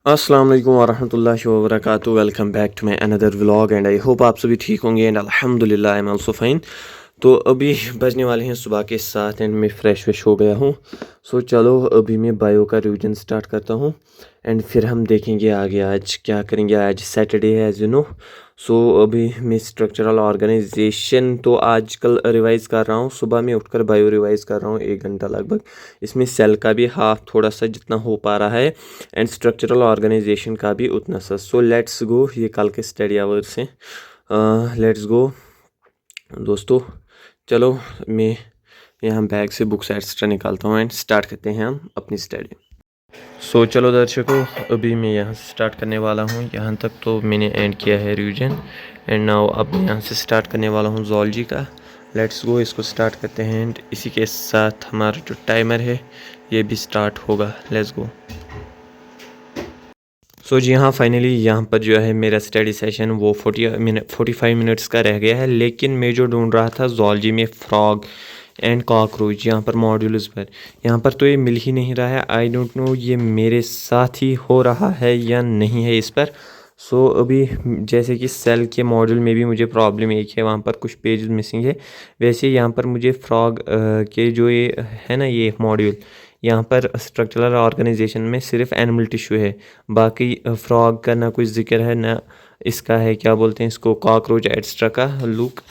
अस्सलाम वालेकुम वरहमतुल्लाहि वबरकातुहू। Welcome back to my another vlog and I hope आप सभी ठीक होंगे एंड अल्हम्दुलिल्लाह आई एम आल्सो फाइन। तो अभी बजने वाले हैं सुबह के 7 एंड मैं फ्रेश हो गया हूँ। सो चलो अभी मैं बायो का रिवीजन स्टार्ट करता हूँ एंड फिर हम देखेंगे आगे आज क्या करेंगे। आज सैटरडे है एज यू नो। सो अभी मैं स्ट्रक्चरल ऑर्गेनाइजेशन तो आजकल रिवाइज़ कर रहा हूँ। सुबह में उठकर बायो रिवाइज़ कर रहा हूँ 1 घंटा लगभग। इसमें सेल का भी हाफ थोड़ा सा जितना हो पा रहा है एंड स्ट्रक्चरल ऑर्गेनाइजेशन का भी उतना सा। सो लेट्स गो, ये कल के स्टडी आवर्स हैं। लेट्स गो दोस्तों। चलो मैं यहाँ बैग से बुक्स एक्स्ट्रा निकालता हूँ एंड स्टार्ट करते हैं हम अपनी स्टडी। सो चलो दर्शकों, अभी मैं यहाँ से स्टार्ट करने वाला हूँ। यहाँ तक तो मैंने एंड किया है रिवीजन एंड नाउ अब मैं यहाँ से स्टार्ट करने वाला हूँ ज़ूलॉजी का। लेट्स गो, इसको स्टार्ट करते हैं एंड इसी के साथ हमारा जो टाइमर है ये भी स्टार्ट होगा। Let's go. सो जी हाँ, फाइनली यहाँ पर जो है मेरा स्टडी सेशन वो 45 मिनट्स का रह गया है। लेकिन मैं जो ढूंढ रहा था ज़ूलॉजी में फ्रॉग एंड कॉकरोच यहाँ पर मॉड्यूल्स पर, यहाँ पर तो ये मिल ही नहीं रहा है। आई डोंट नो ये मेरे साथ ही हो रहा है या नहीं है इस पर। सो अभी जैसे कि सेल के मॉड्यूल में भी मुझे प्रॉब्लम एक है, वहाँ पर कुछ पेज मिसिंग है। वैसे यहाँ पर मुझे फ्रॉग के जो ये है ना ये मॉड्यूल, यहाँ पर स्ट्रक्चरल ऑर्गेनाइजेशन में सिर्फ एनिमल टिश्यू है। बाकी फ्रॉग का ना कुछ जिक्र है ना इसका है क्या बोलते हैं इसको कॉकरोच एक्स्ट्रा का लुक।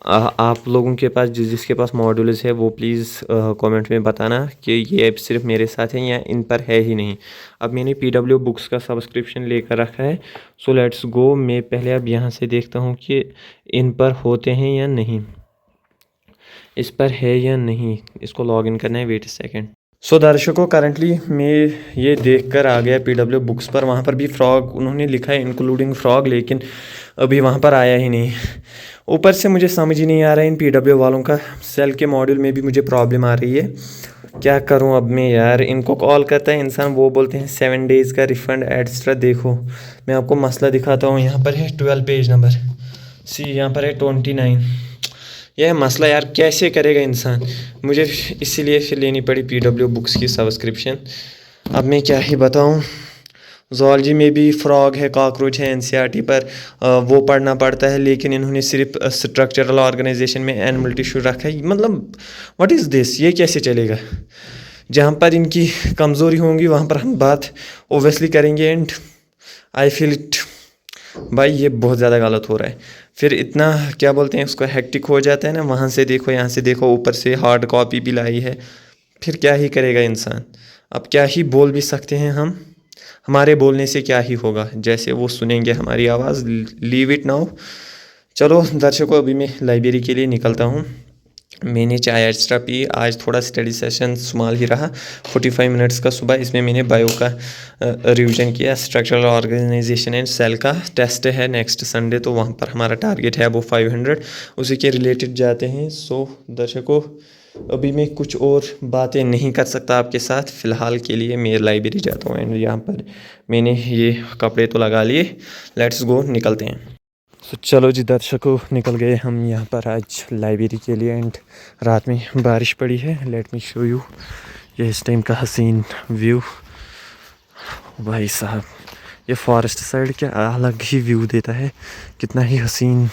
आप लोगों के पास जिसके पास मॉड्यूल्स है वो प्लीज़ कमेंट में बताना कि ये सिर्फ मेरे साथ है या इन पर है ही नहीं। अब मैंने PW बुक्स का सब्सक्रिप्शन लेकर रखा है। सो लेट्स गो, मैं पहले अब यहाँ से देखता हूँ कि इन पर होते हैं या नहीं, इस पर है या नहीं। इसको लॉग इन करना है, वेट अ सेकेंड। सो दर्शकों, करंटली मैं ये देखकर आ गया PW बुक्स पर। वहाँ पर भी फ्रॉग उन्होंने लिखा है इंक्लूडिंग फ्रॉग, लेकिन अभी वहाँ पर आया ही नहीं। ऊपर से मुझे समझ ही नहीं आ रहा है इन PW वालों का। सेल के मॉड्यूल में भी मुझे प्रॉब्लम आ रही है। क्या करूँ अब मैं यार। इनको कॉल करता है इंसान, वो बोलते हैं 7 डेज़ का रिफ़ंड एक्स्ट्रा। देखो मैं आपको मसला दिखाता हूँ। यहाँ पर है 12 पेज नंबर सी, यहाँ पर है 29। यह मसला यार कैसे करेगा इंसान। मुझे इसीलिए फिर लेनी पड़ी PW बुक्स की सब्सक्रिप्शन। अब मैं क्या ही बताऊँ। ज़ूलॉजी में भी फ्रॉग है, कॉकरोच है, NCERT पर वो पढ़ना पड़ता है। लेकिन इन्होंने सिर्फ स्ट्रक्चरल ऑर्गेनाइजेशन में एनिमल टिश्यू रखा है। मतलब व्हाट इज़ दिस, ये कैसे चलेगा। जहाँ पर इनकी कमज़ोरी होंगी वहाँ पर हम बात ओबियसली करेंगे एंड आई फील इट। भाई ये बहुत ज़्यादा गलत हो रहा है। फिर इतना क्या बोलते हैं उसको हेक्टिक हो जाता है ना, वहाँ से देखो यहाँ से देखो, ऊपर से हार्ड कॉपी भी लाई है। फिर क्या ही करेगा इंसान। अब क्या ही बोल भी सकते हैं हम। हमारे बोलने से क्या ही होगा, जैसे वो सुनेंगे हमारी आवाज़। Leave it now. चलो दर्शकों, अभी मैं लाइब्रेरी के लिए निकलता हूँ। मैंने चाय एक्स्ट्रा पी। आज थोड़ा स्टडी सेशन सुमाल ही रहा 45 मिनट्स का सुबह। इसमें मैंने बायो का रिवीजन किया। स्ट्रक्चरल ऑर्गेनाइजेशन एंड सेल का टेस्ट है नेक्स्ट संडे, तो वहाँ पर हमारा टारगेट है वो 500, उसी के रिलेटेड जाते हैं। सो दर्शकों, अभी मैं कुछ और बातें नहीं कर सकता आपके साथ। फ़िलहाल के लिए मैं लाइब्रेरी जाता हूँ एंड यहाँ पर मैंने ये कपड़े तो लगा लिए। लेट्स गो, निकलते हैं। तो चलो जी दर्शकों, निकल गए हम यहाँ पर आज लाइब्रेरी के लिए एंड रात में बारिश पड़ी है। लेट मी शो यू ये इस टाइम का हसीन व्यू। भाई साहब, ये फॉरेस्ट साइड क्या अलग ही व्यू देता है, कितना ही हसीन।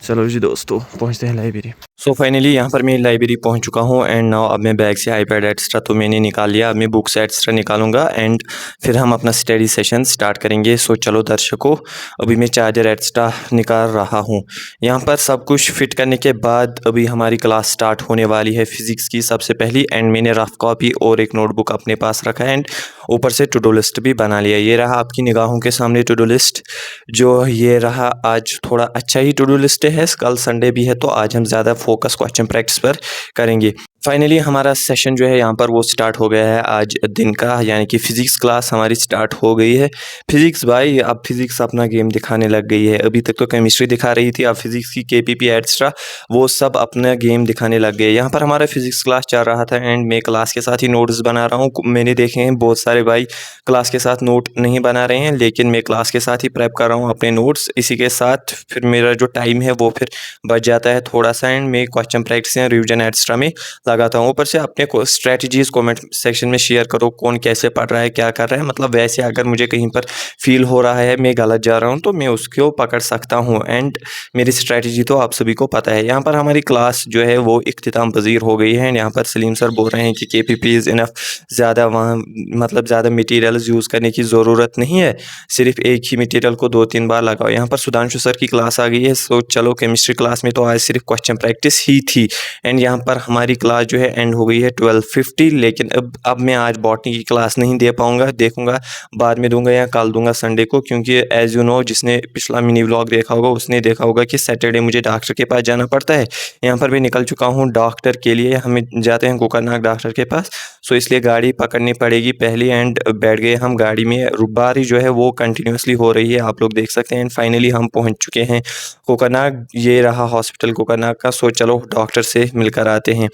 चलो जी दोस्तों, पहुँचते हैं लाइब्रेरी। सो फाइनली यहाँ पर मैं लाइब्रेरी पहुँच चुका हूँ एंड नाउ अब मैं बैग से आईपैड एक्स्ट्रा तो मैंने निकाल लिया। अब मैं बुक्स एक्स्ट्रा निकालूंगा एंड फिर हम अपना स्टडी सेशन स्टार्ट करेंगे। सो चलो दर्शकों, अभी मैं चार्जर एक्स्ट्रा निकाल रहा हूँ। यहाँ पर सब कुछ फिट करने के बाद अभी हमारी क्लास स्टार्ट होने वाली है फिज़िक्स की सबसे पहली। एंड मैंने रफ कॉपी और एक नोटबुक अपने पास रखा है एंड ऊपर से टू डू लिस्ट भी बना लिया। ये रहा आपकी निगाहों के सामने टू डू लिस्ट। जो ये रहा, आज थोड़ा अच्छा ही टू डू लिस्ट है। कल संडे भी है तो आज हम ज़्यादा फोकस क्वेश्चन प्रैक्टिस पर करेंगे। फाइनली हमारा सेशन जो है यहाँ पर वो स्टार्ट हो गया है आज दिन का, यानी कि फ़िज़िक्स क्लास हमारी स्टार्ट हो गई है। फ़िज़िक्स भाई, अब फ़िज़िक्स अपना गेम दिखाने लग गई है। अभी तक तो केमिस्ट्री दिखा रही थी, अब फ़िज़िक्स की KPP एक्स्ट्रा वो सब अपना गेम दिखाने लग गए। यहाँ पर हमारा फ़िज़िक्स क्लास चल रहा था एंड मैं क्लास के साथ ही नोट्स बना रहा हूँ। मैंने देखे हैं बहुत सारे भाई क्लास के साथ नोट नहीं बना रहे हैं, लेकिन मैं क्लास के साथ ही प्रेप कर रहा हूँ अपने नोट्स। इसी के साथ फिर मेरा जो टाइम है वो फिर बच जाता है थोड़ा सा एंड मैं क्वेश्चन प्रैक्टिस या रिविजन एक्स्ट्रा में लगाता हूँ। ऊपर से अपने को स्ट्रेटजीज़ कमेंट सेक्शन में शेयर करो, कौन कैसे पढ़ रहा है, क्या कर रहा है। मतलब वैसे अगर मुझे कहीं पर फ़ील हो रहा है मैं गलत जा रहा हूँ तो मैं उसको पकड़ सकता हूँ। एंड मेरी स्ट्रेटजी तो आप सभी को पता है। यहाँ पर हमारी क्लास जो है वो इख्तिताम पज़ीर हो गई है। यहाँ पर सलीम सर बोल रहे हैं कि केपीपी इज़ इनफ, ज़्यादा वहाँ मतलब ज़्यादा मटेरियल्स यूज़ करने की ज़रूरत नहीं है, सिर्फ एक ही मटेरियल को 2-3 बार लगाओ। यहाँ पर सुधांशु सर की क्लास आ गई है। सो चलो केमिस्ट्री क्लास में तो आज सिर्फ क्वेश्चन प्रैक्टिस ही थी। एंड यहाँ पर हमारी क्लास जो है एंड हो गई है 12:50। लेकिन अब मैं आज बॉटनी की क्लास नहीं दे पाऊँगा, देखूँगा बाद में दूंगा या कल दूंगा संडे को, क्योंकि एज़ यू नो जिसने पिछला मिनी व्लॉग देखा होगा उसने देखा होगा कि सैटरडे मुझे डॉक्टर के पास जाना पड़ता है। यहाँ पर मैं निकल चुका हूँ डॉक्टर के लिए, हमें जाते हैं कोकरनाग डॉक्टर के पास। सो इसलिए गाड़ी पकड़नी पड़ेगी पहली। एंड बैठ गए हम गाड़ी में। बारिश जो है वो कंटिन्यूसली हो रही है, आप लोग देख सकते हैं। एंड फाइनली हम पहुँच चुके हैं कोकरनाग। ये रहा हॉस्पिटल कोकरनाग का। सो चलो डॉक्टर से मिलकर आते हैं।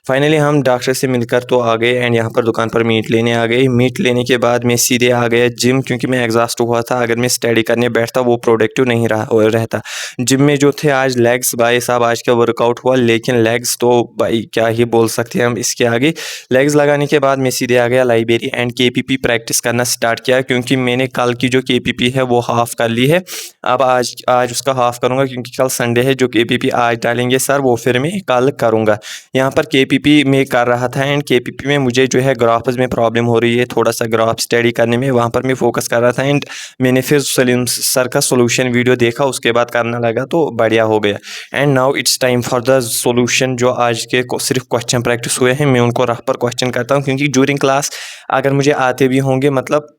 फाइनली हम डॉक्टर से मिलकर तो आ गए। एंड यहाँ पर दुकान पर मीट लेने आ गए। मीट लेने के बाद मैं सीधे आ गया जिम, क्योंकि मैं एग्जॉस्ट हुआ था। अगर मैं स्टडी करने बैठता वो प्रोडक्टिव नहीं रहता। जिम में जो थे आज लेग्स, भाई साहब आज का वर्कआउट हुआ, लेकिन लेग्स तो भाई क्या ही बोल सकते हैं हम इसके आगे। लेग्स लगाने के बाद मैं सीधे आ गया लाइब्रेरी एंड केपीपी प्रैक्टिस करना स्टार्ट किया, क्योंकि मैंने कल की जो केपीपी है वो हाफ़ कर ली है। अब आज उसका हाफ़ करूँगा, क्योंकि कल संडे है। जो केपीपी आज डालेंगे सर वो फिर मैं कल करूँगा। यहाँ पर केपीपी में कर रहा था। एंड केपीपी में मुझे जो है ग्राफ्स में प्रॉब्लम हो रही है, थोड़ा सा ग्राफ स्टडी करने में, वहाँ पर मैं फोकस कर रहा था। एंड मैंने फिर सलीम सर का सोल्यूशन वीडियो देखा, उसके बाद करना लगा तो बढ़िया हो गया। And now it's time for the solution. जो आज के सिर्फ क्वेश्चन प्रैक्टिस हुए हैं मैं उनको रफ पर क्वेश्चन करता हूँ, क्योंकि ड्यूरिंग क्लास अगर मुझे आते भी होंगे, मतलब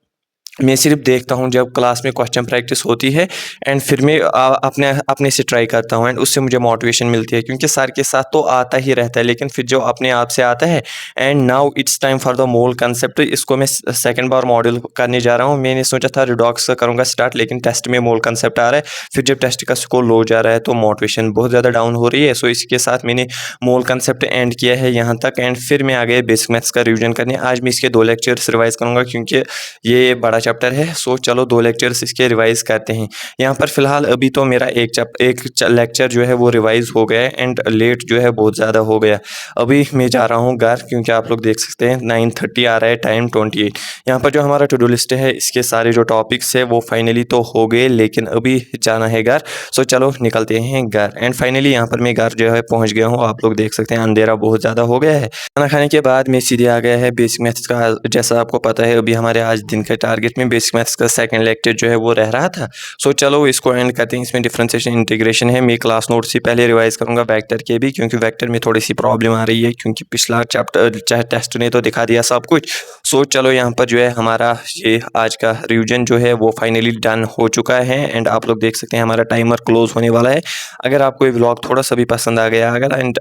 मैं सिर्फ देखता हूँ जब क्लास में क्वेश्चन प्रैक्टिस होती है। एंड फिर मैं अपने से ट्राई करता हूँ। एंड उससे मुझे मोटिवेशन मिलती है, क्योंकि सर के साथ तो आता ही रहता है, लेकिन फिर जो अपने आप से आता है। And now it's time for the mole concept. इसको मैं सेकंड बार मॉड्यूल करने जा रहा हूँ। मैंने सोचा था रिडॉक्स का करूँगा स्टार्ट, लेकिन टेस्ट में मोल कंसेप्ट आ रहा है। फिर जब टेस्ट का स्कोर लो जा रहा है तो मोटिवेशन बहुत ज़्यादा डाउन हो रही है। सो इसके साथ मैंने मोल कंसेप्ट एंड किया है यहाँ तक। एंड फिर मैं आ गया बेसिक मैथ्स का रिविजन करने। आज मैं इसके 2 लेक्चर्स रिवाइज करूँगा, क्योंकि ये बड़ा चैप्टर है। सो चलो 2 लेक्चर्स इसके रिवाइज करते हैं। यहाँ पर फ़िलहाल अभी तो मेरा एक लेक्चर जो है वो रिवाइज हो गया है। एंड लेट जो है बहुत ज़्यादा हो गया। अभी मैं जा रहा हूँ घर, क्योंकि आप लोग देख सकते हैं 9:30 आ रहा है, टाइम 28। यहाँ पर जो हमारा टू डू लिस्ट है इसके सारे जो टॉपिक्स है वो फाइनली तो हो गए, लेकिन अभी जाना है घर। सो चलो निकलते हैं घर। एंड फाइनली यहाँ पर मैं घर जो है पहुँच गया हूँ। आप लोग देख सकते हैं अंधेरा बहुत ज़्यादा हो गया है। खाना खाने के बाद मैं सीधे आ गया है बेसिक मैथ्स का। जैसा आपको पता है अभी हमारे आज दिन के टारगेट में बेसिक मैथ्स का सेकंड लेक्चर जो है वो रह रहा था। सो चलो इसको एंड करते हैं। इसमें डिफरेंशिएशन इंटीग्रेशन है। मैं क्लास नोट से पहले रिवाइज करूँगा वेक्टर के भी, क्योंकि वेक्टर में थोड़ी सी प्रॉब्लम आ रही है, क्योंकि पिछला चैप्टर चाहे टेस्ट ने तो दिखा दिया सब कुछ। सो चलो यहाँ पर जो है हमारा ये आज का रिविजन जो है वो फाइनली डन हो चुका है। एंड आप लोग देख सकते हैं हमारा टाइमर क्लोज होने वाला है। अगर आपको ये व्लॉग थोड़ा सा भी पसंद आ गया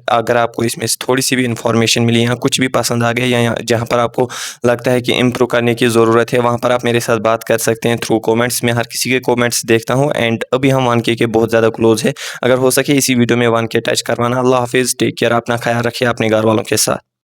अगर आपको इसमें थोड़ी सी भी इंफॉर्मेशन मिली या कुछ भी पसंद आ गया, या जहाँ पर आपको लगता है कि इम्प्रूव करने की ज़रूरत है, वहाँ पर आप मेरे साथ बात कर सकते हैं थ्रू कमेंट्स। मैं हर किसी के कमेंट्स देखता हूँ। एंड अभी हम 1K के बहुत ज़्यादा क्लोज है। अगर हो सके इसी वीडियो में 1K टच करवाना। अल्लाह हाफिज़, टेक केयर, अपना ख्याल रखिए अपने घर वालों के साथ।